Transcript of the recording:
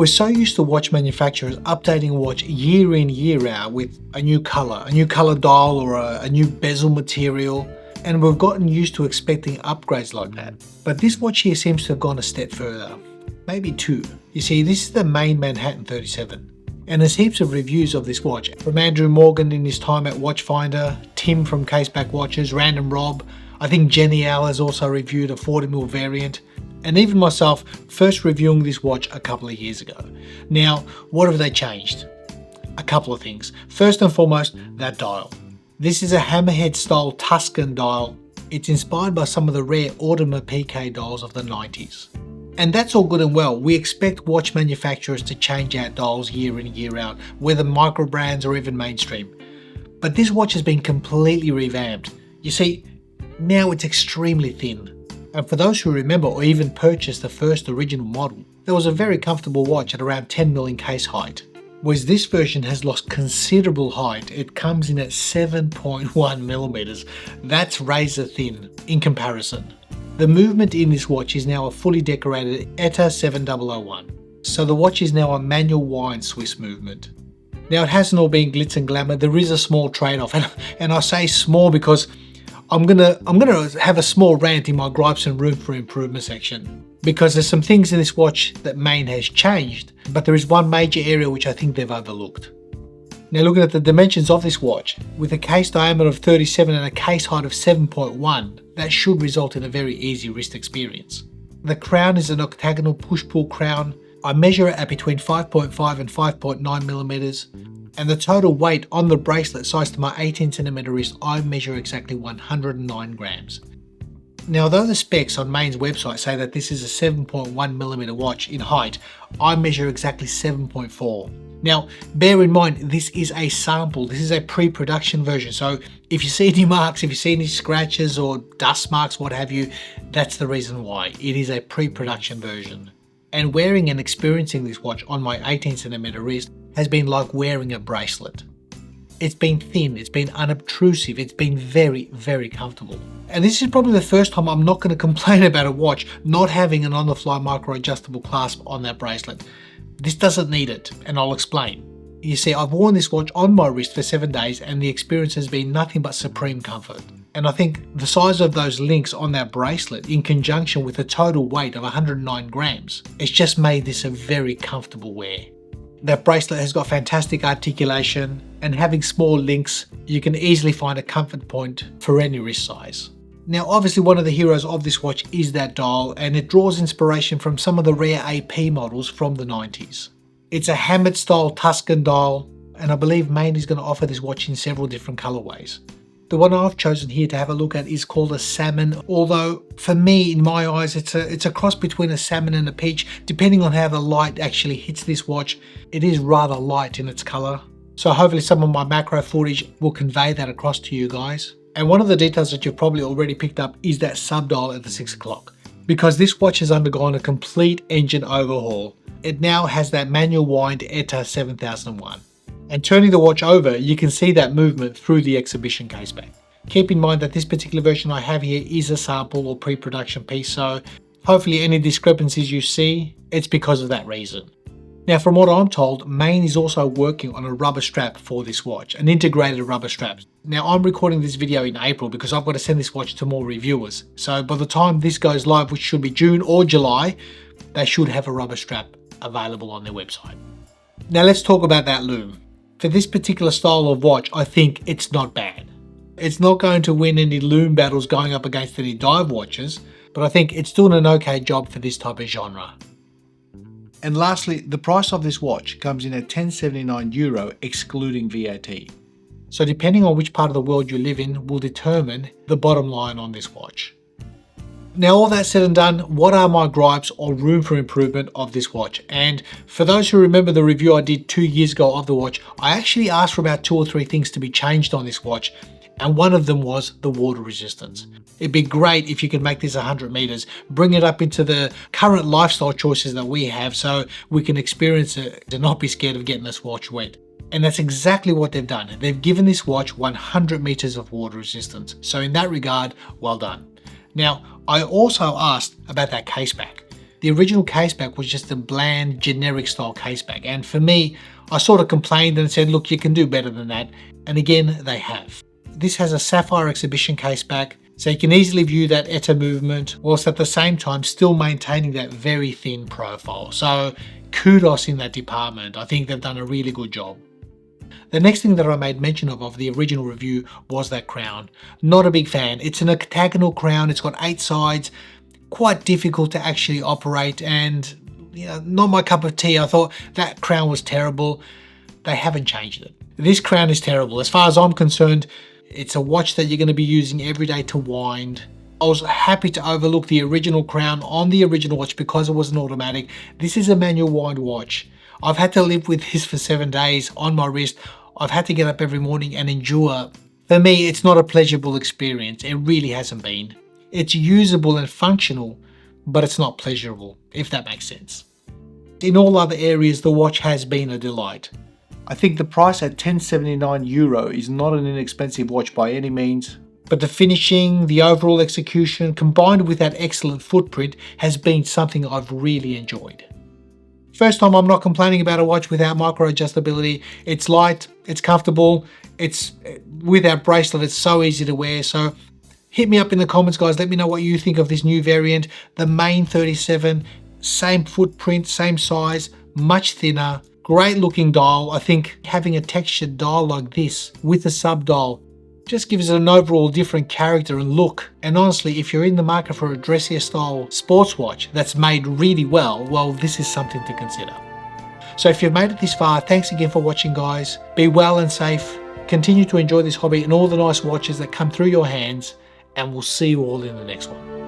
We're so used to watch manufacturers updating a watch year in, year out with a new color dial or a new bezel material, and we've gotten used to expecting upgrades like that. But this watch here seems to have gone a step further, maybe two. You see, this is the Maen Manhattan 37. And there's heaps of reviews of this watch, from Andrew Morgan in his time at Watchfinder, Tim from Caseback Watches, Random Rob, I think Jenny Al has also reviewed a 40mm variant, and even myself first reviewing this watch a couple of years ago. Now, what have they changed? A couple of things. First and foremost, that dial. This is a hammerhead style Tuscan dial. It's inspired by some of the rare Audemars Piguet dials of the 90s. And that's all good and well. We expect watch manufacturers to change out dials year in, year out, whether micro brands or even mainstream. But this watch has been completely revamped. You see, now it's extremely thin. And for those who remember or even purchased the first original model, there was a very comfortable watch at around 10mm in case height. Whereas this version has lost considerable height. It comes in at 7.1mm. That's razor thin in comparison. The movement in this watch is now a fully decorated ETA 7001. So the watch is now a manual wind Swiss movement. Now it hasn't all been glitz and glamour. There is a small trade-off, and I say small because I'm gonna have a small rant in my gripes and room for improvement section, because there's some things in this watch that Maen has changed, but there is one major area which I think they've overlooked. Now, looking at the dimensions of this watch, with a case diameter of 37 and a case height of 7.1, that should result in a very easy wrist experience. The crown is an octagonal push-pull crown. I measure it at between 5.5 and 5.9mm. And the total weight on the bracelet sized to my 18cm wrist, I measure exactly 109 grams. Now, although the specs on Maen's website say that this is a 7.1mm watch in height, I measure exactly 7.4. Now, bear in mind, this is a sample, this is a pre-production version, so if you see any marks, if you see any scratches or dust marks, what have you, that's the reason why. It is a pre-production version. And wearing and experiencing this watch on my 18cm wrist has been like wearing a bracelet. It's been thin, it's been unobtrusive, it's been very, very comfortable. And this is probably the first time I'm not going to complain about a watch not having an on-the-fly micro-adjustable clasp on that bracelet. This doesn't need it, and I'll explain. You see, I've worn this watch on my wrist for 7 days and the experience has been nothing but supreme comfort. And I think the size of those links on that bracelet, in conjunction with a total weight of 109 grams, it's just made this a very comfortable wear. That bracelet has got fantastic articulation, and having small links, you can easily find a comfort point for any wrist size. Now, obviously one of the heroes of this watch is that dial, and it draws inspiration from some of the rare AP models from the 90s. It's a hammered style Tuscan dial, and I believe Maen is going to offer this watch in several different colorways. The one I've chosen here to have a look at is called a salmon, although for me, in my eyes, it's a cross between a salmon and a peach. Depending on how the light actually hits this watch, it is rather light in its color. So hopefully some of my macro footage will convey that across to you guys. And one of the details that you've probably already picked up is that sub-dial at the 6 o'clock. Because this watch has undergone a complete engine overhaul. It now has that manual wind ETA 7001. And turning the watch over, you can see that movement through the exhibition caseback. Keep in mind that this particular version I have here is a sample or pre-production piece, so hopefully any discrepancies you see, it's because of that reason. Now, from what I'm told, Maen is also working on a rubber strap for this watch, an integrated rubber strap. Now, I'm recording this video in April because I've got to send this watch to more reviewers. So by the time this goes live, which should be June or July, they should have a rubber strap available on their website. Now let's talk about that loom. For this particular style of watch, I think it's not bad. It's not going to win any loom battles going up against any dive watches, but I think it's doing an okay job for this type of genre. And lastly, the price of this watch comes in at €1079 excluding VAT. So depending on which part of the world you live in will determine the bottom line on this watch. Now, all that said and done, what are my gripes or room for improvement of this watch? And for those who remember the review I did 2 years ago of the watch, I actually asked for about 2 or 3 things to be changed on this watch, and one of them was the water resistance. It'd be great if you could make this 100 meters, bring it up into the current lifestyle choices that we have so we can experience it and not be scared of getting this watch wet. And that's exactly what they've done. They've given this watch 100 meters of water resistance. So in that regard, well done. Now, I also asked about that caseback. The original caseback was just a bland, generic style caseback, and for me, I sort of complained and said, look, you can do better than that, and again, they have. This has a sapphire exhibition caseback, so you can easily view that ETA movement, whilst at the same time still maintaining that very thin profile. So kudos in that department. I think they've done a really good job. The next thing that I made mention of the original review was that crown. Not a big fan. It's an octagonal crown. It's got 8 sides. Quite difficult to actually operate, and not my cup of tea. I thought that crown was terrible. They haven't changed it. This crown is terrible. As far as I'm concerned, it's a watch that you're going to be using every day to wind. I was happy to overlook the original crown on the original watch because it was an automatic. This is a manual wind watch. I've had to live with this for 7 days on my wrist. I've had to get up every morning and endure. For me, it's not a pleasurable experience. It really hasn't been. It's usable and functional, but it's not pleasurable, if that makes sense. In all other areas, the watch has been a delight. I think the price at €1079 is not an inexpensive watch by any means, but the finishing, the overall execution, combined with that excellent footprint, has been something I've really enjoyed. First time I'm not complaining about a watch without micro adjustability. It's light, it's comfortable, it's with our bracelet, it's so easy to wear. So hit me up in the comments, guys. Let me know what you think of this new variant. The Maen 37, same footprint, same size, much thinner, great looking dial. I think having a textured dial like this with a sub dial just gives it an overall different character and look. And honestly, if you're in the market for a dressier style sports watch that's made really well, this is something to consider. So if you've made it this far, thanks again for watching, guys. Be well and safe. Continue to enjoy this hobby and all the nice watches that come through your hands, and we'll see you all in the next one.